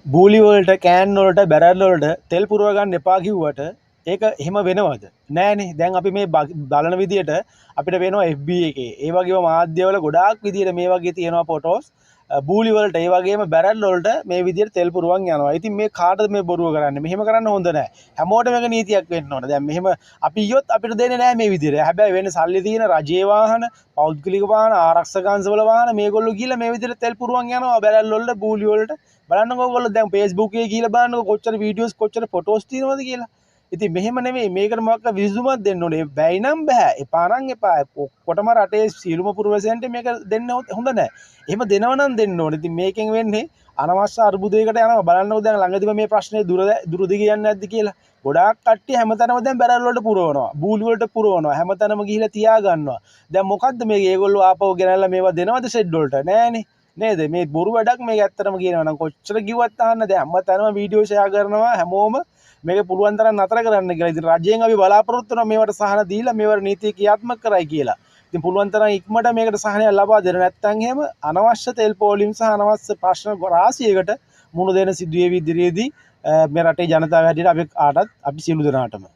බූලි වලට කෑන් වලට බැරල් වලට තෙල් පුරව ගන්න එපා කිව්වට ඒක එහෙම වෙනවද? නෑනේ. දැන් අපි මේ බලන විදියට අපිට වෙනවා FB එකේ ඒ වගේම මාධ්‍යවල ගොඩාක් විදියට මේ වගේ තියෙනවා ෆොටෝස් බූලි වලට ඒ වගේම බැරල් වලට මේ විදියට තෙල් පුරවන් යනවා. ඉතින් මේ කාටද මේ බොරුව කරන්නේ? මෙහෙම කරන්න හොඳ නෑ. හැමෝටම එක නීතියක් වෙන්න ඕන. දැන් මෙහෙම අපි ඊයොත් අපිට දෙන්නේ නෑ මේ විදියට. හැබැයි වෙන්නේ සල්ලි තියෙන රජයේ වාහන, පෞද්ගලික වාහන, ආරක්ෂක අංශවල වාහන මේගොල්ලෝ ගිහලා මේ විදියට තෙල් පුරවන් යනවා බැරල් වලට බූලි වලට. බලන්නකෝ ඔයගොල්ලෝ දැන් Facebook එකේ ගිහලා බලන්නකෝ කොච්චර වීඩියෝස් කොච්චර ෆොටෝස් තියෙනවද කියලා. ඉතින් මෙහෙම නෙමෙයි මේකට මොකක් විසඳුමක් දෙන්න ඕනේ. බැයි නම් බෑ. එපා නම් එපා. ඔක්කොටම රටේ සියලුම පුරවැසියන්ට මේක දෙන්න හොඳ නැහැ. එහෙම දෙනව නම් දෙන්න ඕනේ. ඉතින් මේකෙන් වෙන්නේ අනවශ්‍ය අර්බුදයකට යනවා. බලන්නකෝ දැන් ළඟදිම මේ ප්‍රශ්නේ දුර දිග යන්නේ නැද්ද කියලා. ගොඩාක් කට්ටිය හැමතැනම දැන් බැරල් වලට පුරවනවා. බූලි වලට පුරවනවා. හැමතැනම ගිහිලා තියා ගන්නවා. දැන් මොකද්ද මේක? ඒගොල්ලෝ ආපහු ගෙනල්ලා මේවා දෙනවද ෂෙඩ් වලට? නෑනේ. නේද මේ බොරු වැඩක් මේක ඇත්තටම කියනවා නම් කොච්චර කිව්වත් අහන්න දැන් හැමතැනම වීඩියෝ ෂෙයා කරනවා හැමෝම මේක පුළුවන් තරම් නතර කරන්න කියලා. ඉතින් රජයෙන් අපි බලාපොරොත්තු වෙනවා මේවට සහන දීලා මේවට නීතිය ක්‍රියාත්මක කරයි කියලා. ඉතින් පුළුවන් තරම් ඉක්මනට මේකට සහනයක් ලබා දෙන්න නැත්නම් එහෙම අනවශ්‍ය තෙල් පෝලිම් සහ අනවශ්‍ය ප්‍රශ්න රාශියකට මුහුණ දෙන සිදුවේවි ඉදිරියේදී මේ රටේ ජනතාව හැටියට අපි කාටත් අපි සියලු දෙනාටම